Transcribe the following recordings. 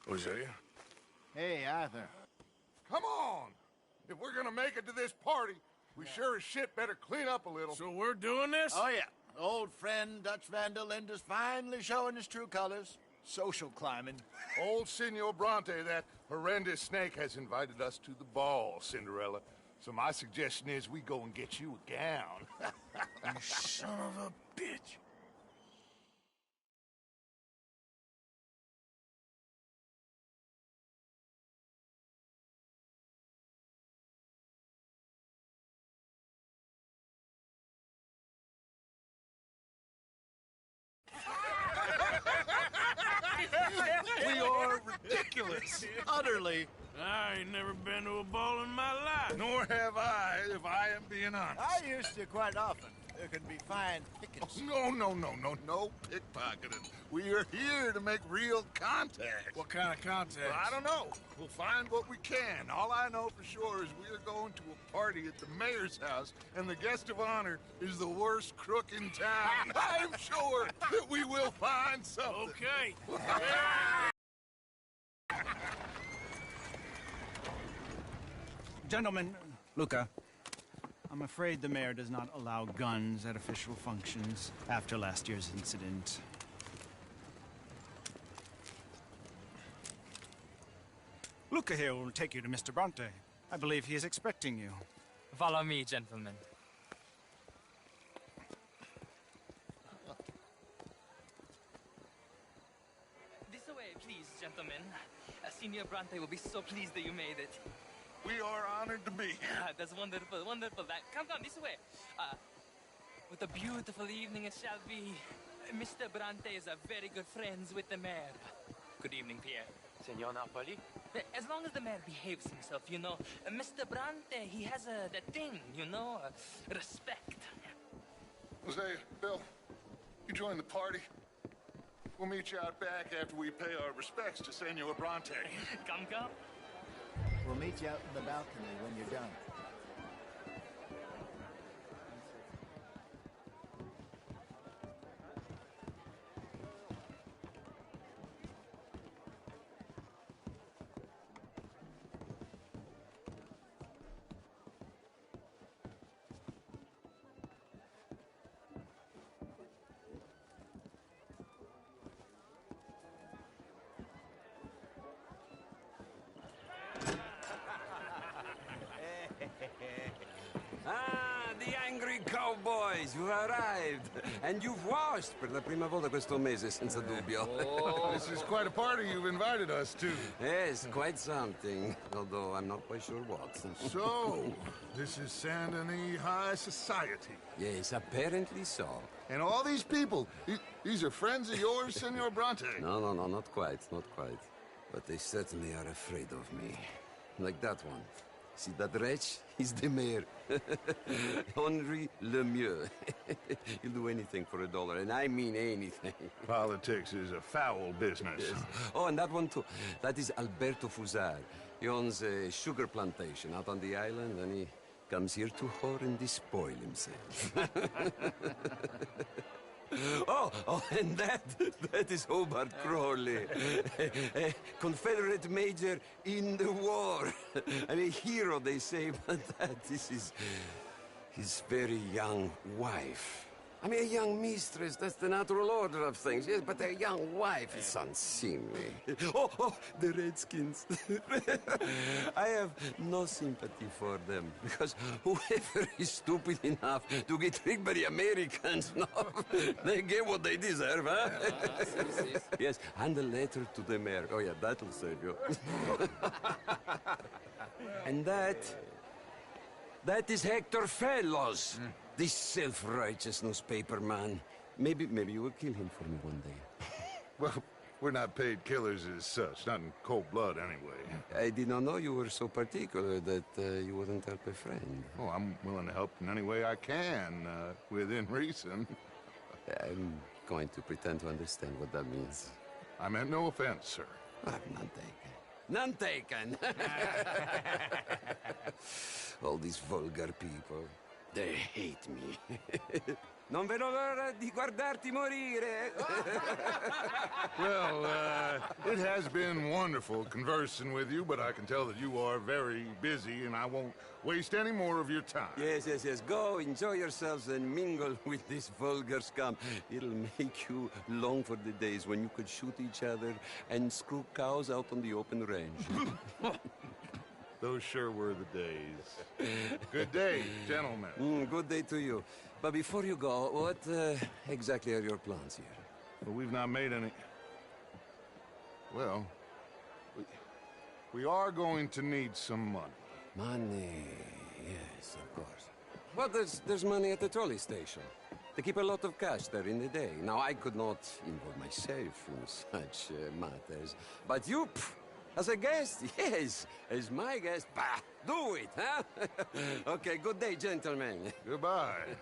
Hosea? Hey, Arthur. Come on! If we're gonna make it to this party, we sure as shit better clean up a little. So we're doing this? Oh, yeah. Old friend Dutch Van der Linde's finally showing his true colors. Social climbing. Old Senor Bronte, that horrendous snake, has invited us to the ball, Cinderella. So my suggestion is we go and get you a gown. You son of a bitch. We are ridiculous. Utterly. I ain't never been to a ball in my life. Nor have I, if I am being honest. I used to quite often. There can be fine pickings. No pickpocketing. We are here to make real contact. What kind of contact? Well, I don't know. We'll find what we can. All I know for sure is we are going to a party at the mayor's house, and the guest of honor is the worst crook in town. I'm sure that we will find something. Okay. Gentlemen, Luca, I'm afraid the mayor does not allow guns at official functions after last year's incident. Luca here will take you to Mr. Bronte. I believe he is expecting you. Follow me, gentlemen. This way, please, gentlemen. Senior Bronte will be so pleased that you made it. We are honored to be here. That's wonderful, wonderful. Come this way. What a beautiful evening it shall be. Mr. Bronte is a very good friends with the mayor. Good evening, Pierre. Senor Napoli? As long as the mayor behaves himself, you know. Mr. Bronte, he has that thing, you know, respect. Hosea, Bill, you join the party. We'll meet you out back after we pay our respects to Senor Bronte. Come. We'll meet you out in the balcony when you're done. Ah, the angry cowboys, you've arrived. And you've washed per la prima volta questo mese, senza dubbio. This is quite a party you've invited us to. Yes, quite something. Although I'm not quite sure what. So, this is Saint Denis High Society. Yes, apparently so. And all these people, these are friends of yours, Senor Bronte? No, not quite, not quite. But they certainly are afraid of me. Like that one. See that wretch? He's the mayor. Henri Lemieux. He'll do anything for $1, and I mean anything. Politics is a foul business. Yes. Oh, and that one too. That is Alberto Fusar. He owns a sugar plantation out on the island, and he comes here to whore and despoil himself. Oh, and that is Hobart Crawley, a Confederate major in the war. I mean, a hero, they say, but this is his very young wife. I mean, a young mistress, that's the natural order of things, yes, but a young wife is unseemly. Oh, the Redskins. I have no sympathy for them, because whoever is stupid enough to get tricked by the Americans, no, they get what they deserve, huh? Yes, and a letter to the mayor. Oh, yeah, that'll save you. And that is Hector Fellows. This self-righteous newspaper man. Maybe you will kill him for me one day. Well, we're not paid killers as such, not in cold blood anyway. I did not know you were so particular that you wouldn't help a friend. Oh, I'm willing to help in any way I can, within reason. I'm going to pretend to understand what that means. I meant no offense, sir. None taken. None taken! All these vulgar people. They hate me. Non vedo l'ora di guardarti morire. Well, it has been wonderful conversing with you, but I can tell that you are very busy, and I won't waste any more of your time. Yes, yes, yes. Go, enjoy yourselves and mingle with this vulgar scum. It'll make you long for the days when you could shoot each other and screw cows out on the open range. Those sure were the days. Good day, gentlemen. Good day to you. But before you go, what exactly are your plans here? Well, we've not made any... Well, we are going to need some money. Money, yes, of course. Well, there's money at the trolley station. They keep a lot of cash there in the day. Now, I could not involve myself in such matters. But you, as a guest, yes, as my guest, bah, do it, huh? Okay, good day, gentlemen. Goodbye.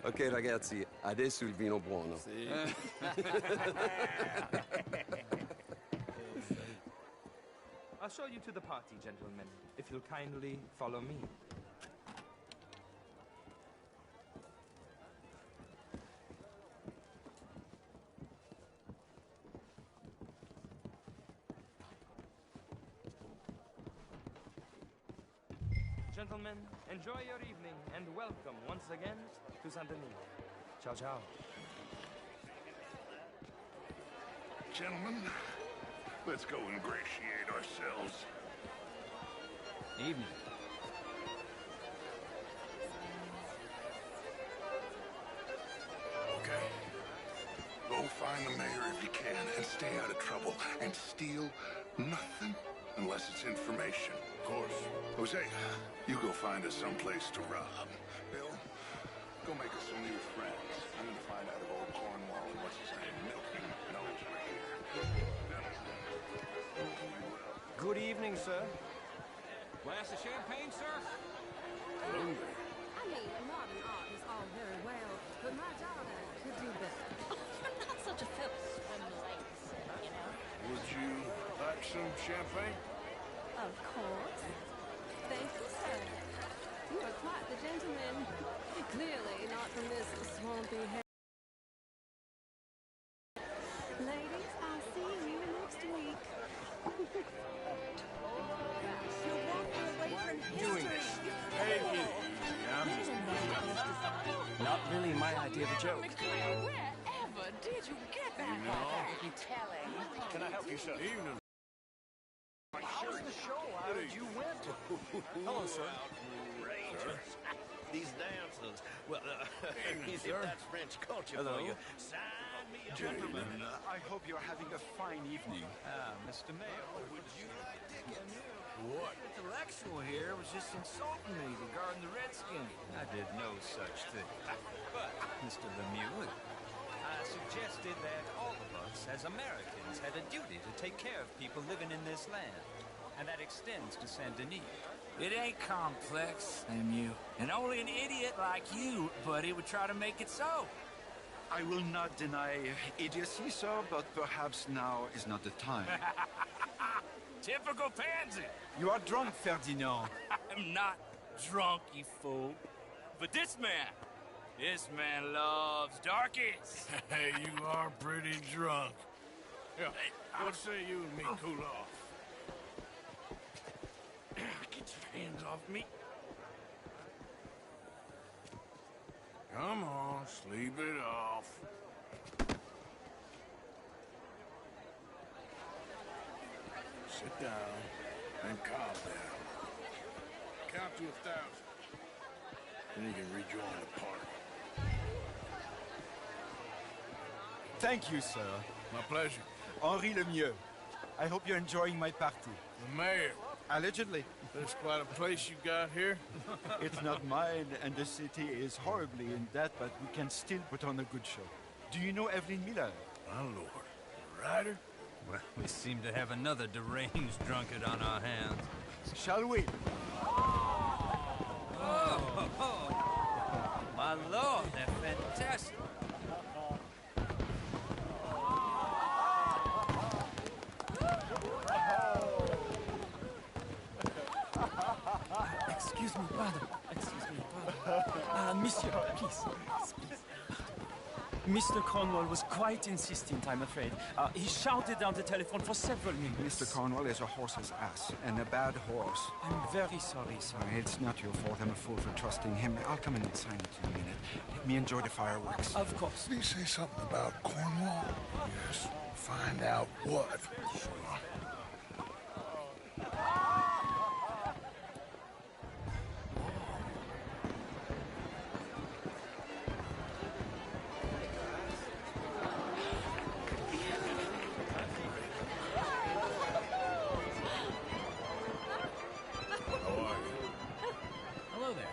Ok, ragazzi, adesso il vino buono. I'll show you to the party, gentlemen, if you'll kindly follow me. Gentlemen, enjoy your evening and welcome once again to Saint Denis. Ciao, ciao. Gentlemen, let's go ingratiate ourselves. Evening. Okay. Go find the mayor if you can and stay out of trouble. And steal nothing unless it's information. Of course. Hosea, you go find us someplace to rob. Bill, go make us some new friends. I'm gonna find out if old Cornwall and what's his name, Milton, knows we're here. Good evening, sir. Glass of champagne, sir? I mean, modern art is all very well, but my daughter could do better. Oh, you're not such a Phil Swimlane, you know? Would you like some champagne? Of course. Thank you, sir. You are quite the gentleman. Clearly not from this swampy hair. Ladies, I'll see you next week. You're walking away from history. Hey, I'm just... Not really my idea of a joke. Wherever did you get that? That would be telling. Can I help you, sir? Evening. How was the show? How did you win? Hello, sir. These dances. Well, if sir. that's French culture Hello. for you, sign me up. Gentlemen, I hope you're having a fine evening. Mr. Mayor, Would you like tickets? What? Intellectual here was just insulting me regarding the Redskins. I did no such thing. But, Mr. Lemieux, I suggested that all of us as Americans had a duty to take care of people living in this land. And that extends to Saint Denis. It ain't complex, Lemieux. And only an idiot like you, buddy, would try to make it so. I will not deny idiocy, sir, but perhaps now is not the time. Typical pansy. You are drunk, Ferdinand. I'm not drunk, you fool. But this man loves darkies. Hey, you are pretty drunk. Yeah, what say you and me cool off? Get your hands off me. Come on, sleep it off. Sit down and calm down. Count to 1,000. Then you can rejoin the party. Thank you, sir. My pleasure. Henri Lemieux. I hope you're enjoying my party. The mayor. Allegedly. There's quite a place you got here. It's not mine, and the city is horribly in debt, but we can still put on a good show. Do you know Evelyn Miller? My lord. The writer? Well, we seem to have another deranged drunkard on our hands. Shall we? My lord, they're fantastic. Excuse me, brother. Excuse me, brother. Monsieur, please. Please. Mr. Cornwall was quite insistent, I'm afraid. He shouted down the telephone for several minutes. Mr. Cornwall is a horse's ass, and a bad horse. I'm very sorry, sir. It's not your fault. I'm a fool for trusting him. I'll come in and sign it in a minute. Let me enjoy the fireworks. Of course. Did he say something about Cornwall? Yes. Find out what. Hello there.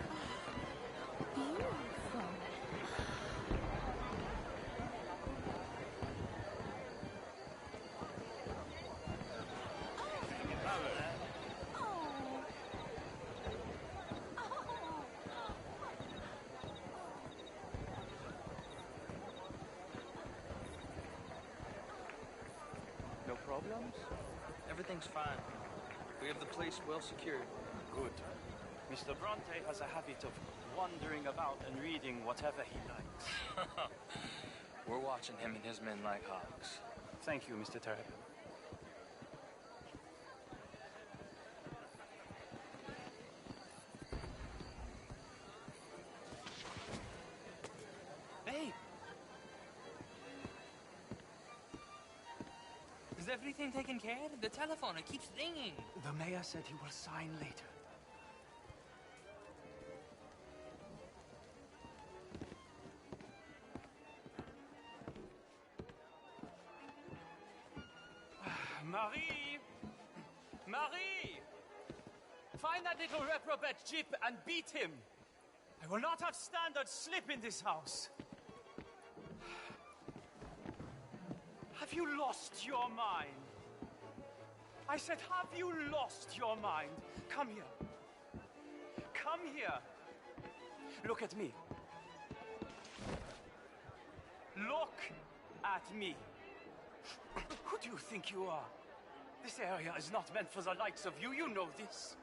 No problems? Everything's fine. We have the place well secured. Good. Mr. Bronte has a habit of wandering about and reading whatever he likes. We're watching him and his men like hawks. Thank you, Mr. Terrapin. Hey! Is everything taken care of? The telephone, it keeps ringing. The mayor said he will sign later. Marie! Marie! Find that little reprobate Jip and beat him. I will not have standard slip in this house. Have you lost your mind? I said, have you lost your mind? Come here. Come here. Look at me. Look at me. Who do you think you are? This area is not meant for the likes of you. You know this.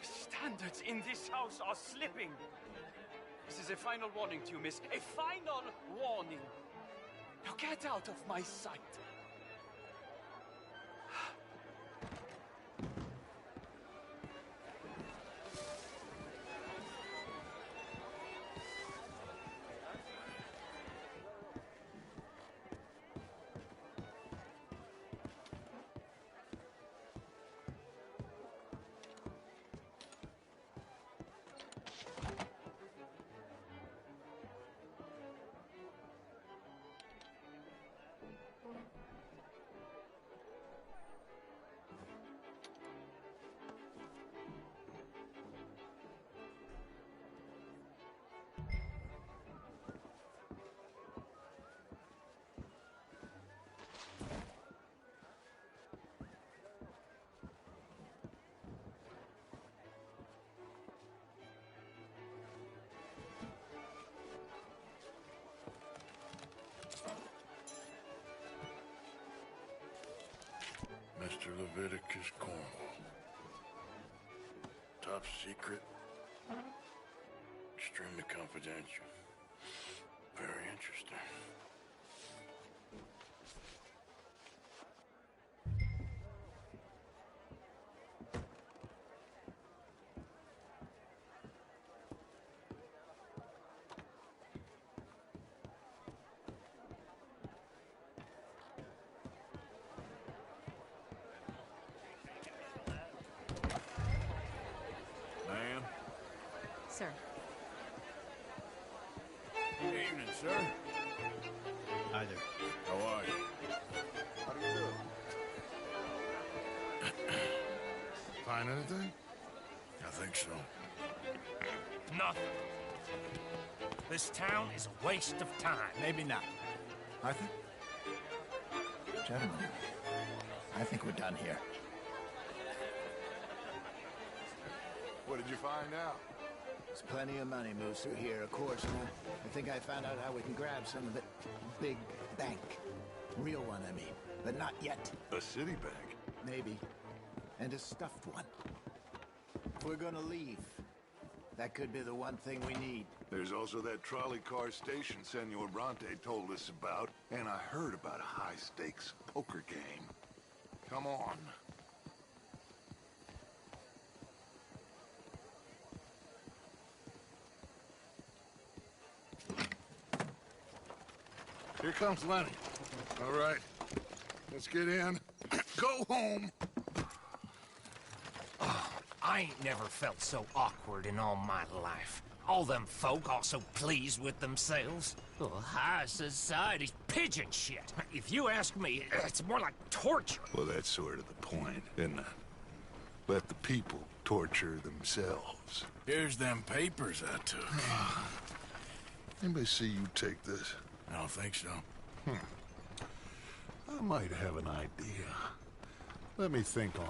The standards in this house are slipping. This is a final warning to you, miss. A final warning. Now get out of my sight. Mr. Leviticus Cornwall. Top secret. Extremely confidential. Very interesting. Ma'am? Sir. Evening, sir. Hi there. How are you? How do you do? Find anything? I think so. Nothing. This town is a waste of time. Maybe not. Arthur? Gentlemen, I think we're done here. What did you find out? There's plenty of money moves through here, of course, and I think I found out how we can grab some of it. Big bank. Real one, I mean. But not yet. A city bank. Maybe. And a stuffed one. If we're gonna leave, That could be the one thing we need. There's also that trolley car station Senor Bronte told us about, and I heard about a high-stakes poker game. Come on. Here comes Lenny. All right, let's get in. Go home. I ain't never felt so awkward in all my life. All them folk all so pleased with themselves. Oh, high society's pigeon shit. If you ask me, it's more like torture. Well, that's sort of the point, isn't it? Let the people torture themselves. Here's them papers I took. Anybody see you take this? I don't think so. I might have an idea. Let me think on it.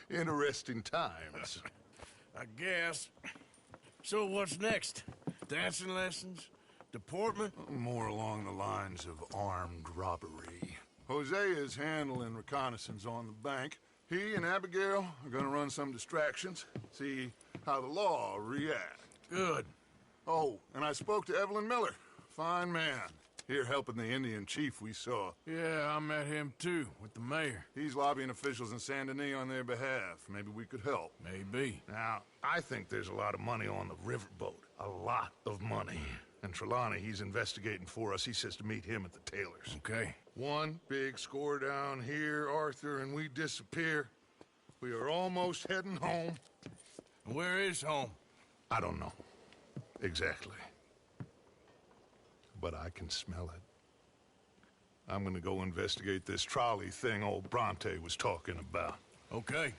Interesting times. I guess. So what's next? Dancing lessons? Deportment? More along the lines of armed robbery. Hosea is handling reconnaissance on the bank. He and Abigail are gonna run some distractions, see how the law reacts. Good. Oh, and I spoke to Evelyn Miller. Fine man. Here helping the Indian chief we saw. Yeah, I met him too, with the mayor. He's lobbying officials in Saint Denis on their behalf. Maybe we could help. Maybe. Now, I think there's a lot of money on the riverboat. A lot of money. And Trelawney, he's investigating for us. He says to meet him at the Taylor's. Okay. One big score down here, Arthur, and we disappear. We are almost heading home. Where is home? I don't know. Exactly. But I can smell it. I'm gonna go investigate this trolley thing old Bronte was talking about. Okay.